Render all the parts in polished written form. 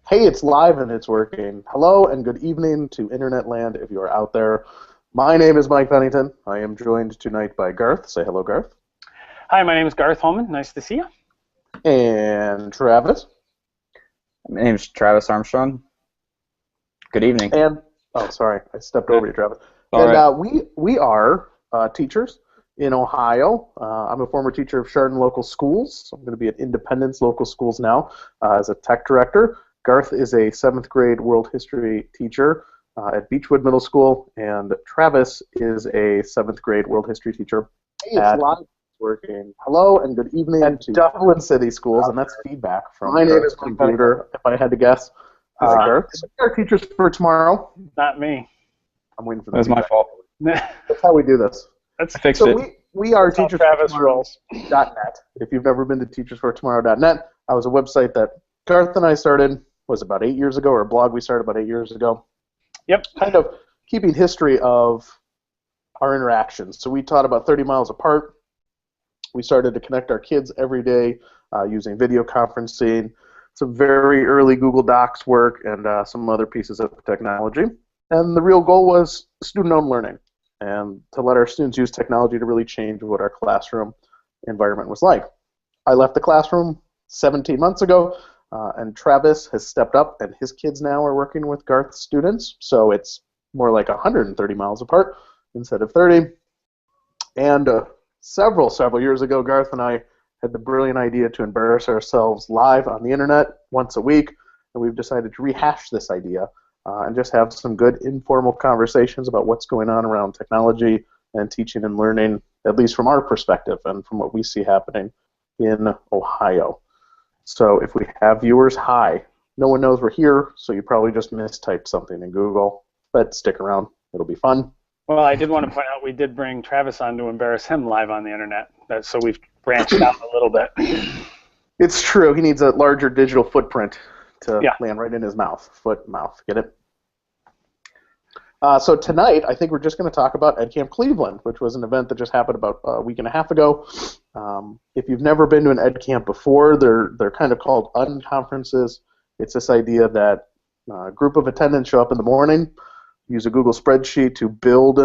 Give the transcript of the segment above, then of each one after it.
Hey, it's live and it's working. Hello and good evening to Internet Land if you are out there. My name is Mike Pennington. I am joined tonight by Garth. Say hello, Garth. Hi, my name is Garth Holman. Nice to see you. And Travis. My name is Travis Armstrong. Good evening. And, oh, sorry, I stepped over you, Travis. All we are teachers in Ohio. I'm a former teacher of Chardon Local Schools. I'm going to be at Independence Local Schools now as a tech director. Garth is a 7th grade world history teacher at Beechwood Middle School, and Travis is a 7th grade world history teacher at working. Hello and good evening to Dublin City Schools, and that's feedback from my name is computer, if I had to guess. Garth, our teachers for tomorrow. Not me. I'm waiting for that. That's my fault. That's how we do this. Let's fix it. We are teachersfortomorrow.net. If you've never been to teachersfortomorrow.net, I was a website that Garth and I started, was about 8 years ago, or a blog we started about 8 years ago. Yep. Kind of keeping history of our interactions. So we taught about 30 miles apart. We started to connect our kids every day using video conferencing, some very early Google Docs work, and some other pieces of technology. And the real goal was student-owned learning, and to let our students use technology to really change what our classroom environment was like. I left the classroom 17 months ago, and Travis has stepped up, and his kids now are working with Garth's students, so it's more like 130 miles apart instead of 30. And several years ago, Garth and I had the brilliant idea to embarrass ourselves live on the internet once a week, and we've decided to rehash this idea and just have some good informal conversations about what's going on around technology and teaching and learning, at least from our perspective and from what we see happening in Ohio. So if we have viewers, hi. No one knows we're here, so you probably just mistyped something in Google, but stick around. It'll be fun. Well, I did want to point out we did bring Travis on to embarrass him live on the internet, so we've branched out a little bit. It's true. He needs a larger digital footprint to land right in his mouth. Mouth. Get it? So tonight, I think we're just going to talk about EdCamp Cleveland, which was an event that just happened about a week and a half ago. If you've never been to an EdCamp before, they're kind of called unconferences. It's this idea that a group of attendants show up in the morning, use a Google spreadsheet to build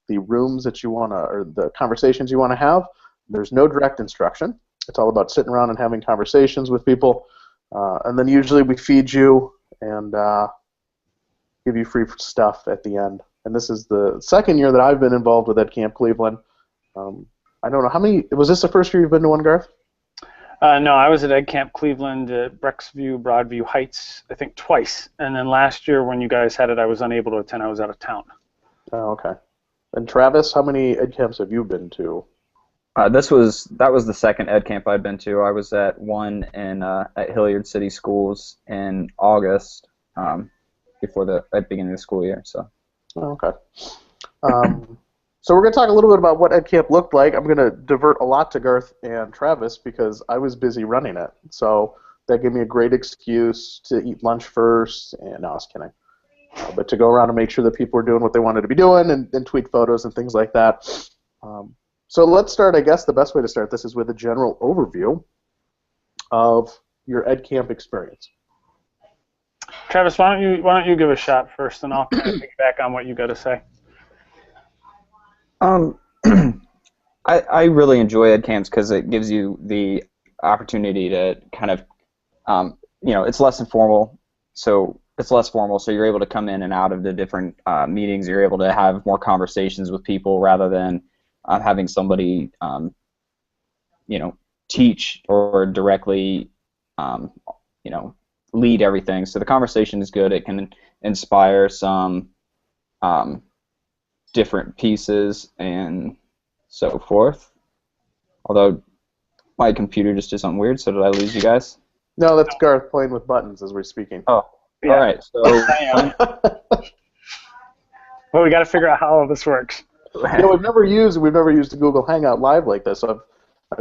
the rooms that you want to, or the conversations you want to have. There's no direct instruction. It's all about sitting around and having conversations with people. And then usually we feed you and give you free stuff at the end. And this is the second year that I've been involved with EdCamp Cleveland. I don't know, how many, was this the first year you've been to one, Garth? No, I was at EdCamp Cleveland at Brecksview, Broadview Heights, I think twice. And then last year when you guys had it, I was unable to attend. I was out of town. Oh, okay. And Travis, how many EdCamps have you been to? That was the second EdCamp I'd been to. I was at one at Hilliard City Schools in August, before the beginning of the school year. So. Oh, okay. So we're going to talk a little bit about what EdCamp looked like. I'm going to divert a lot to Garth and Travis because I was busy running it. So that gave me a great excuse to eat lunch first. And no, I was kidding. But to go around and make sure that people were doing what they wanted to be doing and tweet photos and things like that. So let's start, I guess the best way to start this is with a general overview of your EdCamp experience. Travis, why don't you give a shot first, and I'll piggyback on what you got to say. I really enjoy EdCamps because it gives you the opportunity to kind of, it's less informal, so it's less formal, so you're able to come in and out of the different meetings. You're able to have more conversations with people rather than having somebody, teach or directly, lead everything. So the conversation is good. It can inspire some different pieces and so forth. Although my computer just did something weird, so did I lose you guys? No, that's Garth playing with buttons as we're speaking. Oh, yeah. All right. So, well, we got to figure out how all this works. We've never used a Google Hangout Live like this. I've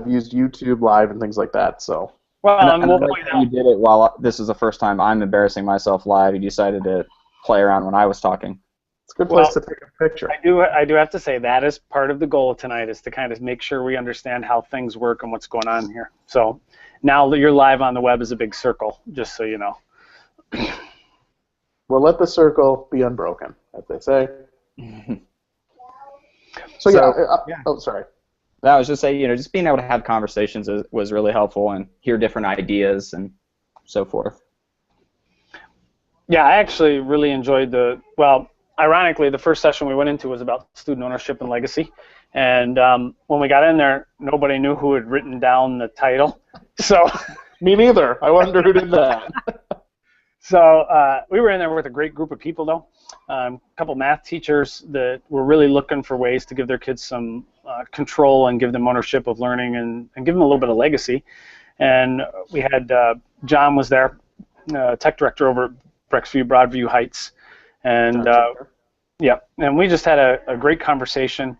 used YouTube Live and things like that. So. Well, and we'll point out. You did it while this is the first time I'm embarrassing myself live. You decided to play around when I was talking. It's a good place to take a picture. I do have to say that is part of the goal tonight, is to kind of make sure we understand how things work and what's going on here. So now you're live on the web as a big circle, just so you know. We'll let the circle be unbroken, as they say. So yeah. Oh, sorry. I was just saying, just being able to have conversations was really helpful and hear different ideas and so forth. Yeah, I actually really enjoyed ironically, the first session we went into was about student ownership and legacy. And when we got in there, nobody knew who had written down the title. So me neither. I wonder who did that. So we were in there with a great group of people, though. A couple math teachers that were really looking for ways to give their kids some control and give them ownership of learning and give them a little bit of legacy. And we had John was there, tech director over at Brexview, Broadview Heights. And and we just had a great conversation.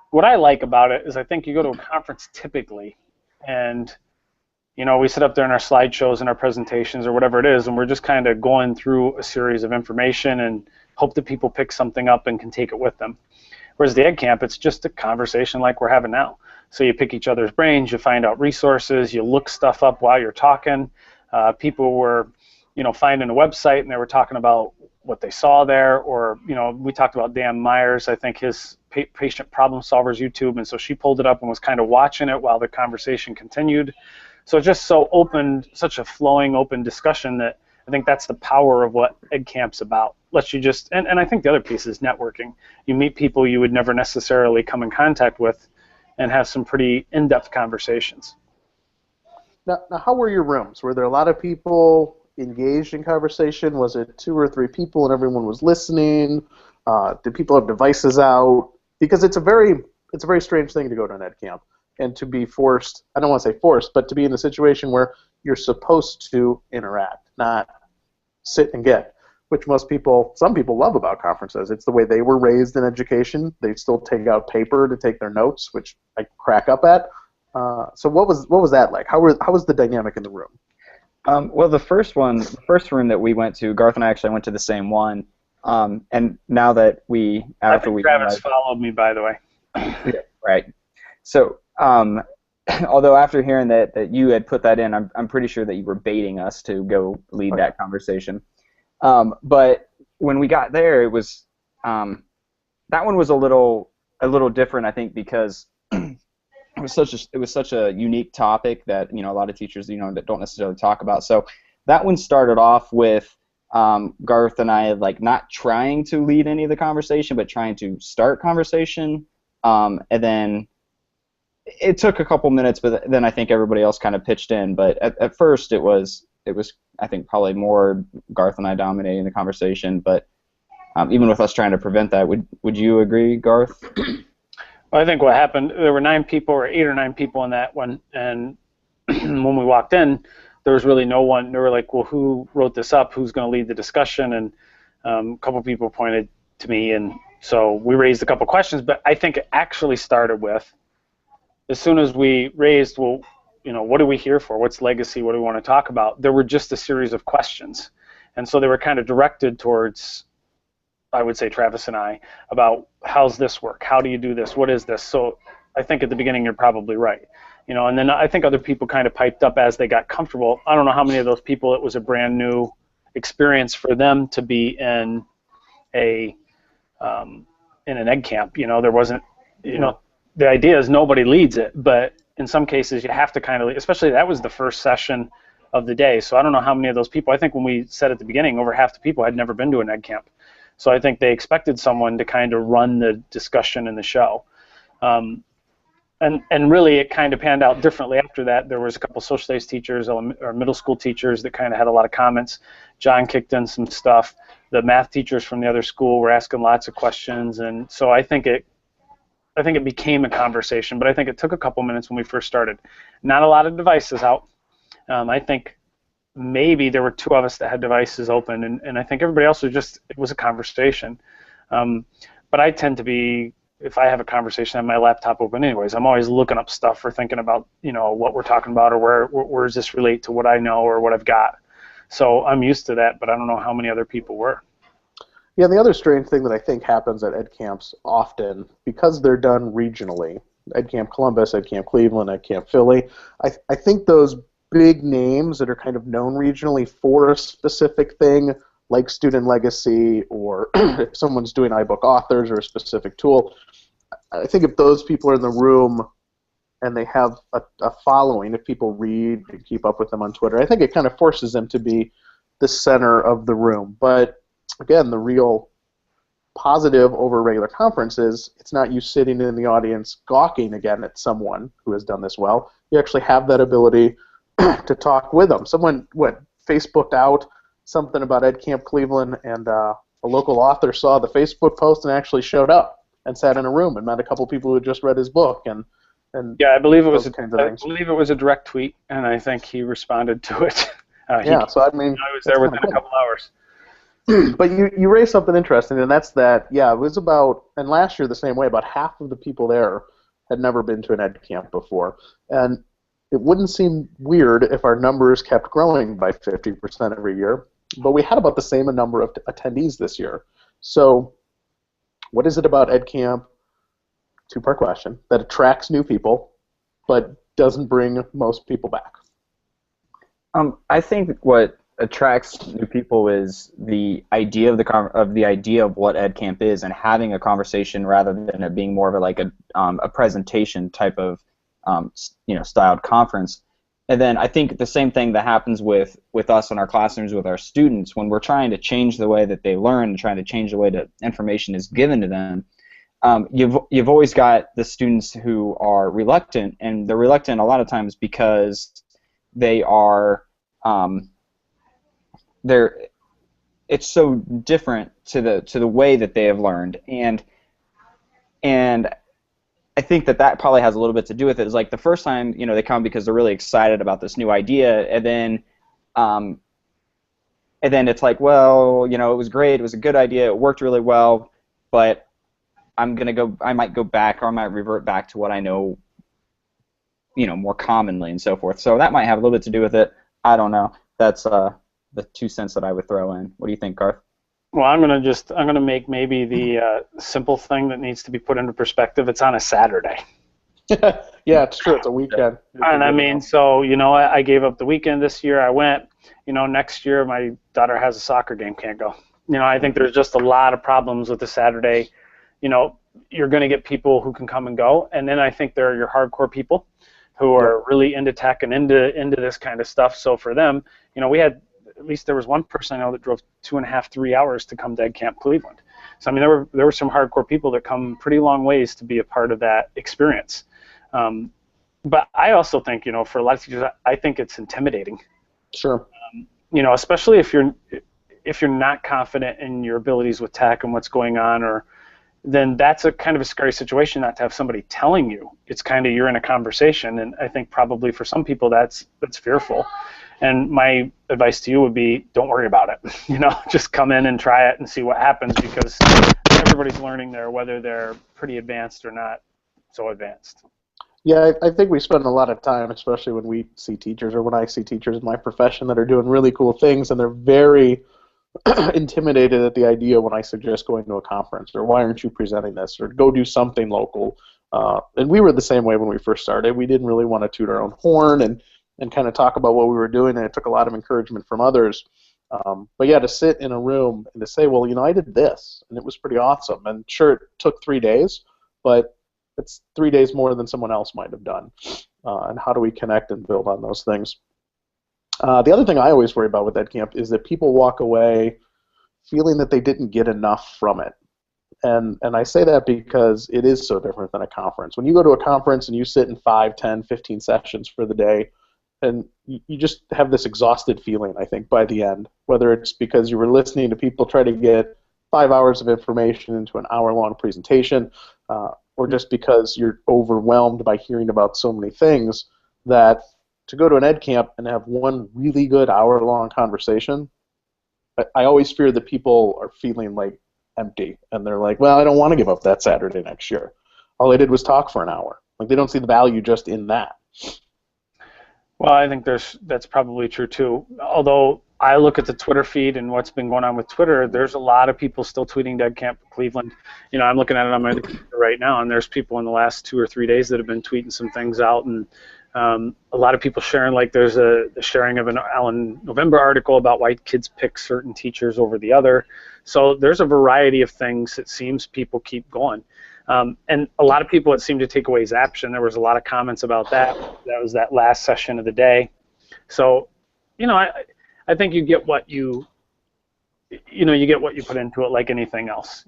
What I like about it is I think you go to a conference typically, and we sit up there in our slideshows and our presentations or whatever it is, and we're just kind of going through a series of information and hope that people pick something up and can take it with them. Whereas the EdCamp, it's just a conversation like we're having now. So you pick each other's brains, you find out resources, you look stuff up while you're talking. People were, finding a website and they were talking about what they saw there, or we talked about Dan Myers, I think his Patient Problem Solvers YouTube, and so she pulled it up and was kind of watching it while the conversation continued. So it just so opened, such a flowing, open discussion that I think that's the power of what EdCamp's about. Lets you just, and I think the other piece is networking. You meet people you would never necessarily come in contact with and have some pretty in-depth conversations. Now, how were your rooms? Were there a lot of people engaged in conversation? Was it 2 or 3 people and everyone was listening? Did people have devices out? Because it's a very strange thing to go to an EdCamp and to be forced, I don't want to say forced, but to be in a situation where you're supposed to interact, not sit and get, which some people love about conferences. It's the way they were raised in education. They still take out paper to take their notes, which I crack up at. So what was that like? How was the dynamic in the room? Well, the first room that we went to, Garth and I actually went to the same one. And now that Travis followed me, by the way. Yeah, right. So, although after hearing that you had put that in, I'm pretty sure that you were baiting us to go lead that conversation. But when we got there, it was that one was a little different, I think, because it was such a unique topic that a lot of teachers that don't necessarily talk about. So that one started off with Garth and I not trying to lead any of the conversation, but trying to start conversation, and then it took a couple minutes, but then I think everybody else kind of pitched in. But at first it was I think probably more Garth and I dominating the conversation. But even with us trying to prevent that, would you agree, Garth? Well, I think what happened, there were 9 people or 8 or 9 people in that one, and when we walked in, there was really no one. They were like, well, who wrote this up? Who's going to lead the discussion? And a couple people pointed to me, and so we raised a couple questions, but I think it actually started with, as soon as we raised, well, what are we here for? What's legacy? What do we want to talk about? There were just a series of questions, and so they were kind of directed towards, I would say, Travis and I, about how's this work? How do you do this? What is this? So I think at the beginning you're probably right. And then I think other people kind of piped up as they got comfortable. I don't know how many of those people it was a brand new experience for them to be in an EdCamp. There wasn't, the idea is nobody leads it, but in some cases you have to kind of, especially that was the first session of the day. So I don't know how many of those people, I think when we said at the beginning, over half the people had never been to an EdCamp. So I think they expected someone to kind of run the discussion in the show. And really it kind of panned out differently after that. There was a couple social studies teachers or middle school teachers that kind of had a lot of comments. John kicked in some stuff. The math teachers from the other school were asking lots of questions, and so I think it became a conversation, but I think it took a couple minutes when we first started. Not a lot of devices out. I think maybe there were 2 of us that had devices open, and I think everybody else it was a conversation. But I tend to be, if I have a conversation, I have my laptop open anyways. I'm always looking up stuff or thinking about, what we're talking about, or where does this relate to what I know or what I've got. So I'm used to that, but I don't know how many other people were. Yeah, and the other strange thing that I think happens at EdCamps often, because they're done regionally, EdCamp Columbus, EdCamp Cleveland, EdCamp Philly, I think those big names that are kind of known regionally for a specific thing, like Student Legacy, or if someone's doing iBook Authors or a specific tool, I think if those people are in the room and they have a following, if people read and keep up with them on Twitter, I think it kind of forces them to be the center of the room. But again, the real positive over a regular conference is it's not you sitting in the audience gawking again at someone who has done this well. You actually have that ability to talk with them. Someone Facebooked out something about EdCamp Cleveland, and a local author saw the Facebook post and actually showed up and sat in a room and met a couple people who had just read his book. And yeah, I believe it was a direct tweet, and I think he responded to it. So I mean, I was there within a couple hours. But you raised something interesting, and that's that, it was about, and last year the same way, about half of the people there had never been to an EdCamp before. And it wouldn't seem weird if our numbers kept growing by 50% every year, but we had about the same number of attendees this year. So what is it about EdCamp, two-part question, that attracts new people but doesn't bring most people back? I think what attracts new people is the idea of the idea of what EdCamp is, and having a conversation rather than it being more of a presentation type of styled conference. And then I think the same thing that happens with us in our classrooms with our students when we're trying to change the way that they learn and trying to change the way that information is given to them. You've always got the students who are reluctant, and they're reluctant a lot of times because they are it's so different to the way that they have learned, and I think that probably has a little bit to do with it. It's like the first time they come because they're really excited about this new idea, and then it's like, well, it was great, it was a good idea, it worked really well, but I might go back, or I might revert back to what I know more commonly and so forth. So that might have a little bit to do with it. I don't know. That's the 2 cents that I would throw in. What do you think, Garth? Well, I'm gonna make maybe the simple thing that needs to be put into perspective. It's on a Saturday. Yeah, it's true. It's a weekend. And I mean, so I gave up the weekend this year. I went. Next year my daughter has a soccer game, can't go. I think there's just a lot of problems with the Saturday. You're going to get people who can come and go, and then I think there are your hardcore people who are really into tech and into this kind of stuff. So for them, we had, at least there was one person I know that drove 2.5, 3 hours to come to EdCamp Cleveland. So I mean, there were some hardcore people that come pretty long ways to be a part of that experience. But I also think, for a lot of teachers, I think it's intimidating. Sure. Especially if you're not confident in your abilities with tech and what's going on, then that's a kind of a scary situation not to have somebody telling you. It's kind of, you're in a conversation, and I think probably for some people that's fearful. And my advice to you would be, don't worry about it. Just come in and try it and see what happens, because everybody's learning there, whether they're pretty advanced or not so advanced. Yeah, I think we spend a lot of time, especially when we see teachers, or when I see teachers in my profession that are doing really cool things, and they're very intimidated at the idea when I suggest going to a conference, or why aren't you presenting this, or go do something local. And we were the same way when we first started. We didn't really want to toot our own horn and kind of talk about what we were doing, and it took a lot of encouragement from others. But yeah, to sit in a room and to say, well, I did this, and it was pretty awesome. And sure, it took 3 days, but it's 3 days more than someone else might have done. And how do we connect and build on those things? The other thing I always worry about with EdCamp is that people walk away feeling that they didn't get enough from it. And I say that because it is so different than a conference. When you go to a conference and you sit in 5, 10, 15 sessions for the day, and you just have this exhausted feeling, I think, by the end, whether it's because you were listening to people try to get 5 hours of information into an hour-long presentation, or just because you're overwhelmed by hearing about so many things, that to go to an EdCamp and have one really good hour-long conversation, I always fear that people are feeling like empty, and they're like, well, I don't want to give up that Saturday next year. All I did was talk for an hour. Like, they don't see the value just in that. Well, I think that's probably true too. Although I look at the Twitter feed and what's been going on with Twitter, there's a lot of people still tweeting EdCamp Cleveland. I'm looking at it on my computer right now, and there's people in the last 2 or 3 days that have been tweeting some things out, and A lot of people sharing, like there's a sharing of an Alan November article about why kids pick certain teachers over the other. So there's a variety of things. It seems people keep going. And a lot of people, it seemed to take away Zaption. There was a lot of comments about that. That was that last session of the day. So, I think you get what you get what you put into it, like anything else.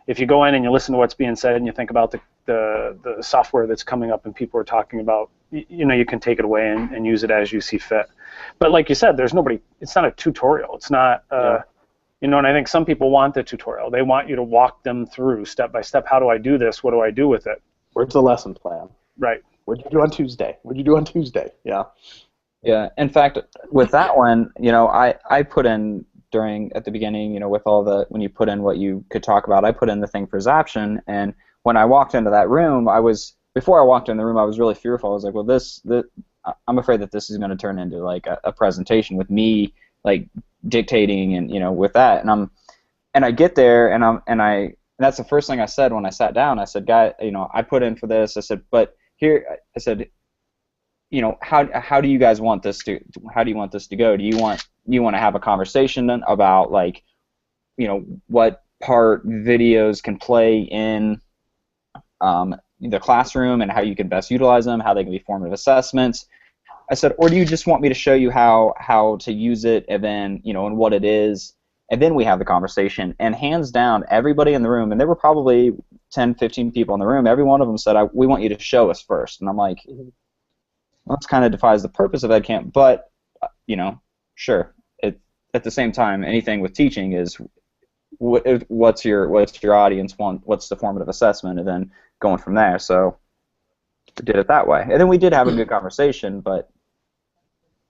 If you go in and you listen to what's being said and you think about the software that's coming up and people are talking about, you can take it away and use it as you see fit. But like you said, there's nobody. It's not a tutorial. It's not. And I think some people want the tutorial. They want you to walk them through step by step. How do I do this? What do I do with it? Where's the lesson plan? Right. What'd you do on Tuesday? What'd you do on Tuesday? Yeah. Yeah. In fact, with that one, I put in at the beginning, with all when you put in what you could talk about, I put in the thing for Zaption, and when I walked into that room, before I walked in the room, I was really fearful. I was like, well, I'm afraid that this is going to turn into like a presentation with me like dictating and with that, and I get there and that's the first thing I said when I sat down. I said, guy, I put in for this. I said, but here, I said, how do you guys want this to? How do you want this to go? Do you want to have a conversation about like, what part videos can play in the classroom and how you can best utilize them, how they can be formative assessments? I said, or do you just want me to show you how to use it and then and what it is, and then we have the conversation? And hands down, everybody in the room, and there were probably 10, 15 people in the room, every one of them said, we want you to show us first. And I'm like, well, this kind of defies the purpose of EdCamp, but sure. At the same time, anything with teaching is what's your audience want, what's the formative assessment, and then going from there. So we did it that way, and then we did have a good conversation, but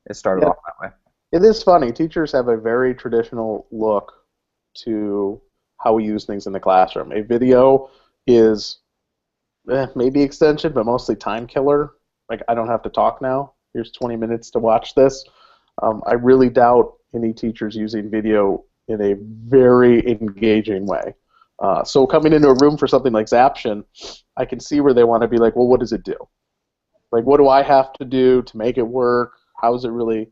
it started off that way. It is funny. Teachers have a very traditional look to how we use things in the classroom. A video is maybe extension, but mostly time killer. Like, I don't have to talk now. Here's 20 minutes to watch this. I really doubt any teachers using video in a very engaging way. So coming into a room for something like Zaption, I can see where they want to be like, well, what does it do? Like, what do I have to do to make it work? How is it really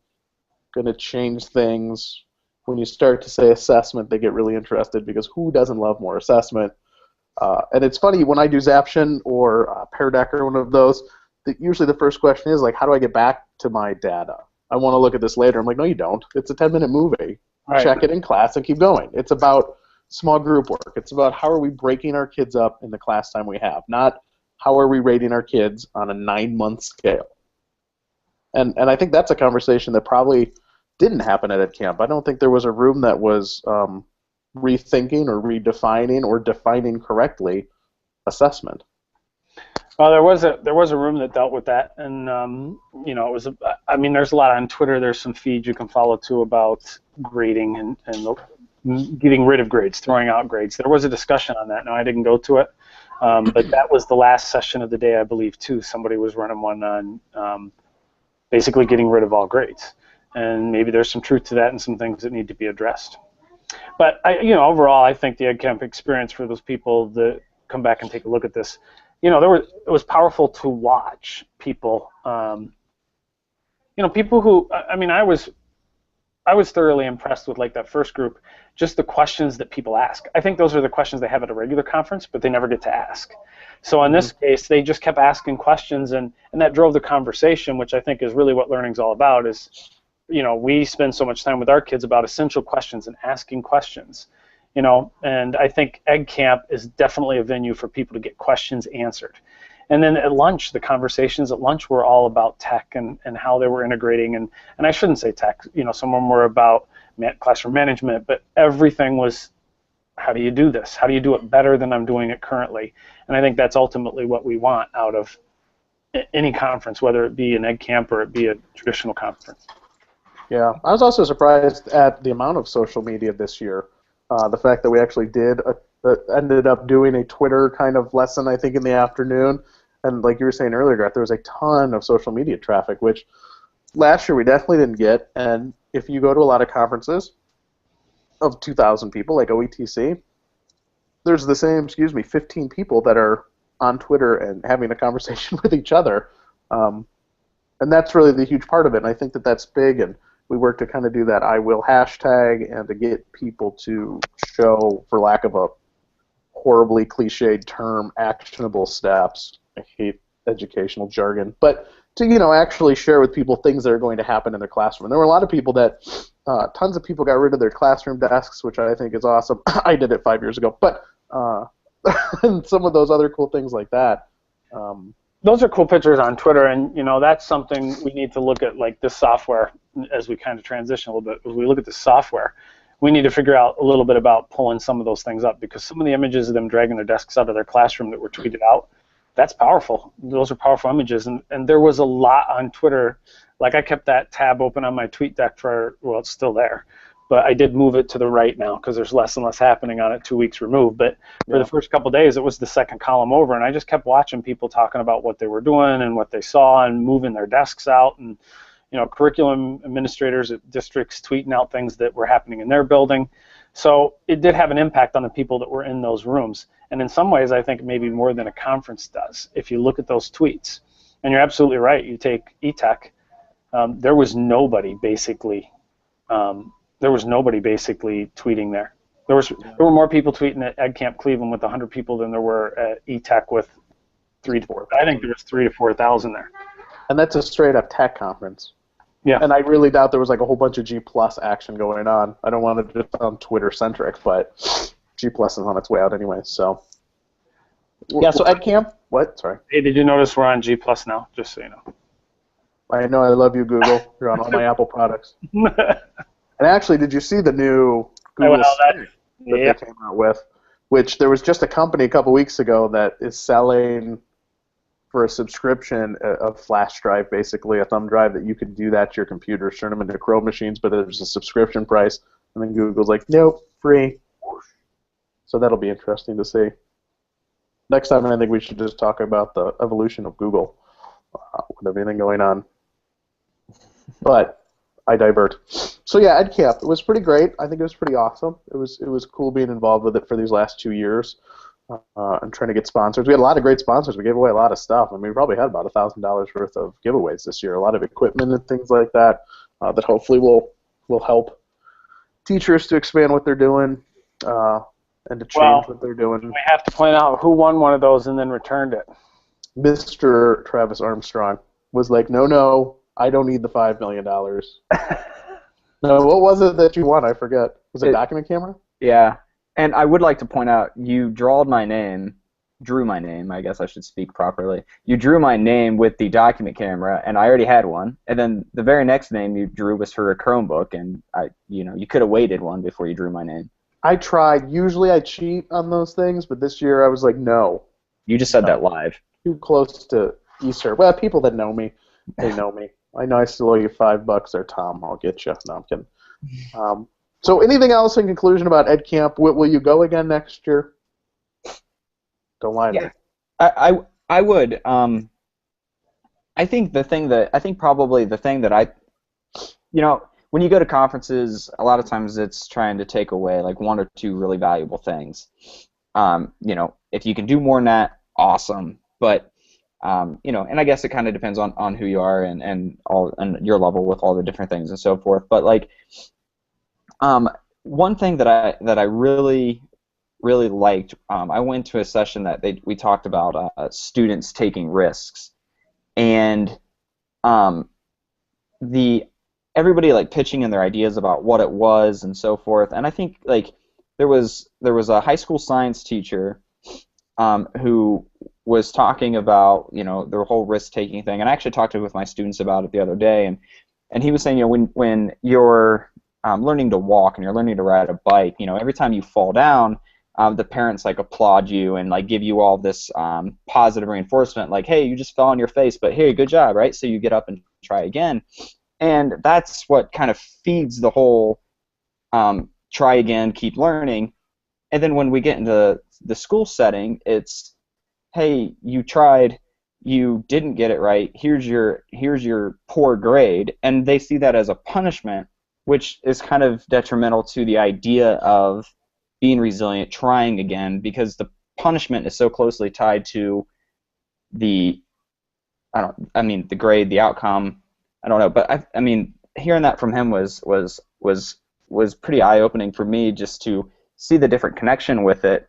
going to change things? When you start to say assessment, they get really interested because who doesn't love more assessment? And it's funny, when I do Zaption or Pear Deck or one of those, usually the first question is, like, how do I get back to my data? I want to look at this later. I'm like, no, you don't. It's a 10-minute movie. Right. Check it in class and keep going. It's about small group work. It's about how are we breaking our kids up in the class time we have, not how are we rating our kids on a 9-month scale. And I think that's a conversation that probably didn't happen at EdCamp. I don't think there was a room that was rethinking or redefining or defining correctly assessment. Well, there was a room that dealt with that, and it was. There's a lot on Twitter. There's some feeds you can follow too about grading and getting rid of grades, throwing out grades. There was a discussion on that. No, I didn't go to it, but that was the last session of the day, I believe, too. Somebody was running one on basically getting rid of all grades, and maybe there's some truth to that and some things that need to be addressed. But overall, I think the EdCamp experience for those people that come back and take a look at this. It was powerful to watch people. People who, I was thoroughly impressed with like that first group, just the questions that people ask. I think those are the questions they have at a regular conference, but they never get to ask. So in this case, they just kept asking questions, and that drove the conversation, which I think is really what learning's all about. Is we spend so much time with our kids about essential questions and asking questions. And I think EdCamp is definitely a venue for people to get questions answered. And then at lunch, the conversations at lunch were all about tech and how they were integrating. And I shouldn't say tech, some of them were about classroom management, but everything was, how do you do this? How do you do it better than I'm doing it currently? And I think that's ultimately what we want out of any conference, whether it be an EdCamp or it be a traditional conference. Yeah, I was also surprised at the amount of social media this year. The fact that we actually ended up doing a Twitter kind of lesson, I think, in the afternoon. And like you were saying earlier, Garth, there was a ton of social media traffic, which last year we definitely didn't get. And if you go to a lot of conferences of 2,000 people, like OETC, there's the same, 15 people that are on Twitter and having a conversation with each other. And that's really the huge part of it. And I think that that's big, and we work to kind of do that I will hashtag and to get people to show, for lack of a horribly cliched term, actionable steps. I hate educational jargon, but to actually share with people things that are going to happen in their classroom. And there were a lot of people that, tons of people got rid of their classroom desks, which I think is awesome. I did it 5 years ago, but and some of those other cool things like that. Those are cool pictures on Twitter, and that's something we need to look at, like this software, as we kind of transition a little bit. As we look at the software, we need to figure out a little bit about pulling some of those things up, because some of the images of them dragging their desks out of their classroom that were tweeted out, that's powerful. Those are powerful images, and there was a lot on Twitter. Like, I kept that tab open on my tweet deck well, it's still there, but I did move it to the right now because there's less and less happening on it 2 weeks removed. But for the first couple of days, it was the second column over, and I just kept watching people talking about what they were doing and what they saw and moving their desks out, and curriculum administrators at districts tweeting out things that were happening in their building. So it did have an impact on the people that were in those rooms. And in some ways, I think maybe more than a conference does, if you look at those tweets. And you're absolutely right. You take EdTech, there was nobody basically tweeting there. There were more people tweeting at EdCamp Cleveland with 100 people than there were at EdTech with 3 to 4. I think there was 3,000 to 4,000 there. And that's a straight up tech conference. Yeah. And I really doubt there was like a whole bunch of G+ action going on. I don't want to just sound Twitter centric, but G+ is on its way out anyway. So yeah. So EdCamp. What? Sorry. Hey, did you notice we're on G+ now? Just so you know. I know. I love you, Google. You're on all my Apple products. And actually, did you see the new Google Stick that they came out with? Which there was just a company a couple weeks ago that is selling for a subscription a flash drive, basically a thumb drive that you could do that to your computer, turn them into Chrome machines, but there's a subscription price. And then Google's like, nope, free. So that'll be interesting to see. Next time, I think we should just talk about the evolution of Google with everything going on. But I divert. So yeah, EdCamp, it was pretty great. I think it was pretty awesome. It was cool being involved with it for these last 2 years. And trying to get sponsors. We had a lot of great sponsors. We gave away a lot of stuff. I mean, we probably had about $1,000 worth of giveaways this year. A lot of equipment and things like that that hopefully will help teachers to expand what they're doing and to change what they're doing. We have to point out who won one of those and then returned it. Mr. Travis Armstrong was like, no, I don't need the $5 million. No, what was it that you won? I forget. Was it document camera? Yeah. And I would like to point out, you drew my name, I guess I should speak properly. You drew my name with the document camera, and I already had one. And then the very next name you drew was for a Chromebook, and you could have waited one before you drew my name. I tried. Usually I cheat on those things, but this year I was like, no. You just said that live. Too close to Easter. Well, people that know me, they know me. I know I still owe you $5 there, Tom. I'll get you. No, I'm kidding. So anything else in conclusion about EdCamp? Will you go again next year? Don't lie to me. I would. I think probably the thing that when you go to conferences, a lot of times it's trying to take away like one or two really valuable things. If you can do more than that, awesome. But and I guess it kind of depends on who you are and your level with all the different things and so forth. But like. One thing that I really liked, I went to a session that we talked about students taking risks, and everybody like pitching in their ideas about what it was and so forth. And I think like there was a high school science teacher who was talking about the whole risk taking thing, and I actually talked with my students about it the other day, and he was saying when you're learning to walk and you're learning to ride a bike, every time you fall down, the parents like applaud you and like give you all this positive reinforcement, like, hey, you just fell on your face, but hey, good job, right? So you get up and try again, and that's what kind of feeds the whole try again, keep learning. And then when we get into the school setting, it's, hey, you tried, you didn't get it right, here's your poor grade, and they see that as a punishment, which is kind of detrimental to the idea of being resilient, trying again, because the punishment is so closely tied to the I mean, the grade, the outcome, I don't know, but I mean, hearing that from him was pretty eye-opening for me, just to see the different connection with it.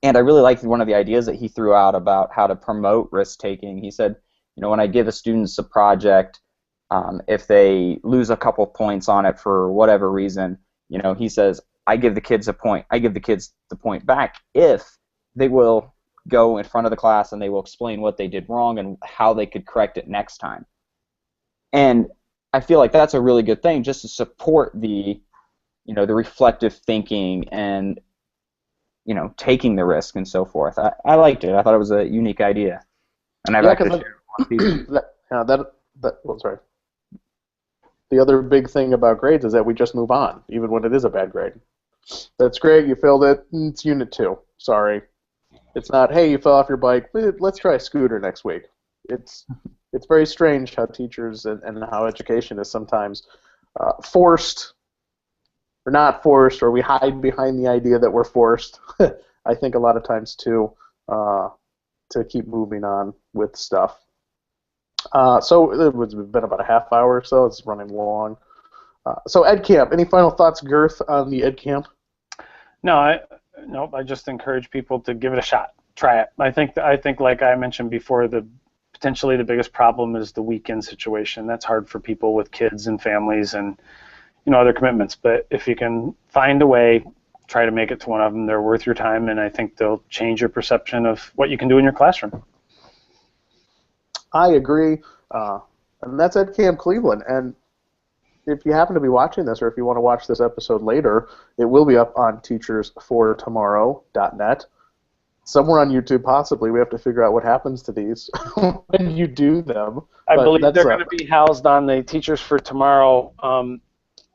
And I really liked one of the ideas that he threw out about how to promote risk-taking. He said, when I give a student a project, if they lose a couple points on it for whatever reason, he says, I give the kids a point. I give the kids the point back if they will go in front of the class and they will explain what they did wrong and how they could correct it next time. And I feel like that's a really good thing, just to support the reflective thinking and, taking the risk and so forth. I liked it. I thought it was a unique idea. And I've actually shared it with a lot of people. Sorry. The other big thing about grades is that we just move on, even when it is a bad grade. That's great, you failed it, it's Unit 2, sorry. It's not, hey, you fell off your bike, let's try a scooter next week. It's very strange how teachers and how education is sometimes forced or not forced, or we hide behind the idea that we're forced, I think a lot of times too, to keep moving on with stuff. So it's been about a half hour or so. It's running long. So EdCamp, any final thoughts, Girth, on the EdCamp? No, I just encourage people to give it a shot. Try it. I think like I mentioned before, potentially the biggest problem is the weekend situation. That's hard for people with kids and families and other commitments. But if you can find a way, try to make it to one of them. They're worth your time, and I think they'll change your perception of what you can do in your classroom. I agree, and that's EdCamp Cleveland. And if you happen to be watching this, or if you want to watch this episode later, it will be up on teachersfortomorrow.net. Somewhere on YouTube, possibly. We have to figure out what happens to these when you do them. I believe they're going to be housed on the Teachers for Tomorrow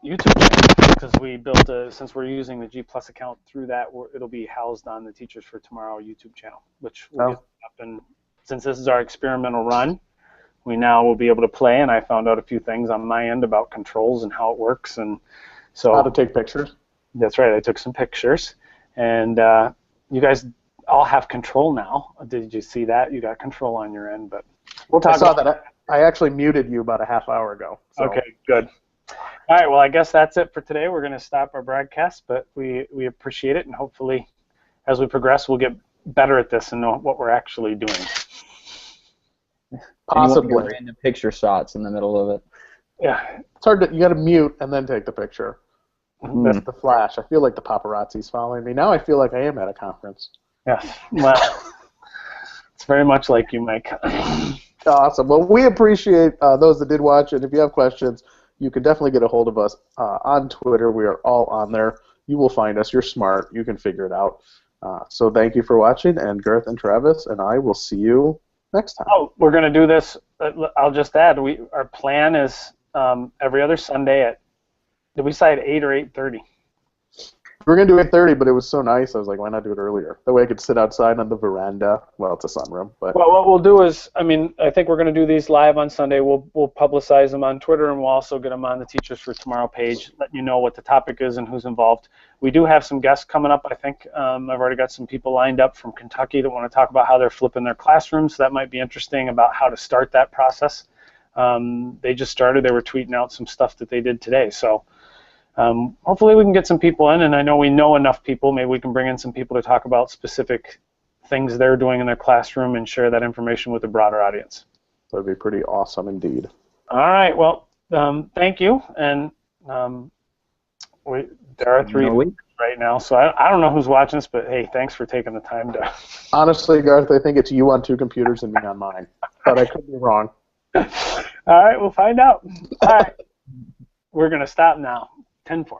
YouTube channel, because we built since we're using the G Plus account through that, it'll be housed on the Teachers for Tomorrow YouTube channel, which will get up. And since this is our experimental run, we now will be able to play, and I found out a few things on my end about controls and how it works. And so how to take pictures. That's right. I took some pictures, and you guys all have control now. Did you see that? You got control on your end, but we'll talk. I saw that. I actually muted you about a half hour ago. So. Okay, good. All right. Well, I guess that's it for today. We're going to stop our broadcast, but we appreciate it, and hopefully, as we progress, we'll get better at this and know what we're actually doing. Possibly. Random picture shots in the middle of it. Yeah. It's hard to, you got to mute and then take the picture. That's the flash. I feel like the paparazzi's following me. Now I feel like I am at a conference. Yes. Well, it's very much like you, Mike. Awesome. Well, we appreciate those that did watch, and if you have questions, you can definitely get a hold of us on Twitter. We are all on there. You will find us. You're smart. You can figure it out. So thank you for watching, and Girth and Travis and I will see you next time. Oh, we're going to do this. I'll just add, our plan is every other Sunday did we decide 8 or 8:30? We were going to do 8:30, but it was so nice, I was like, why not do it earlier? That way I could sit outside on the veranda. Well, it's a sunroom. But well, what we'll do is, I think we're going to do these live on Sunday. We'll publicize them on Twitter, and we'll also get them on the Teachers for Tomorrow page, letting you know what the topic is and who's involved. We do have some guests coming up, I think. I've already got some people lined up from Kentucky that want to talk about how they're flipping their classrooms. So that might be interesting about how to start that process. They just started. They were tweeting out some stuff that they did today. So hopefully we can get some people in, and I know we know enough people. Maybe we can bring in some people to talk about specific things they're doing in their classroom and share that information with a broader audience. That would be pretty awesome indeed. All right. Well, thank you. And there are 3 right now, so I don't know who's watching this, but hey, thanks for taking the time to. Honestly, Garth, I think it's you on 2 computers and me on mine, but I could be wrong. All right, we'll find out. All right. We're going to stop now. 10-4.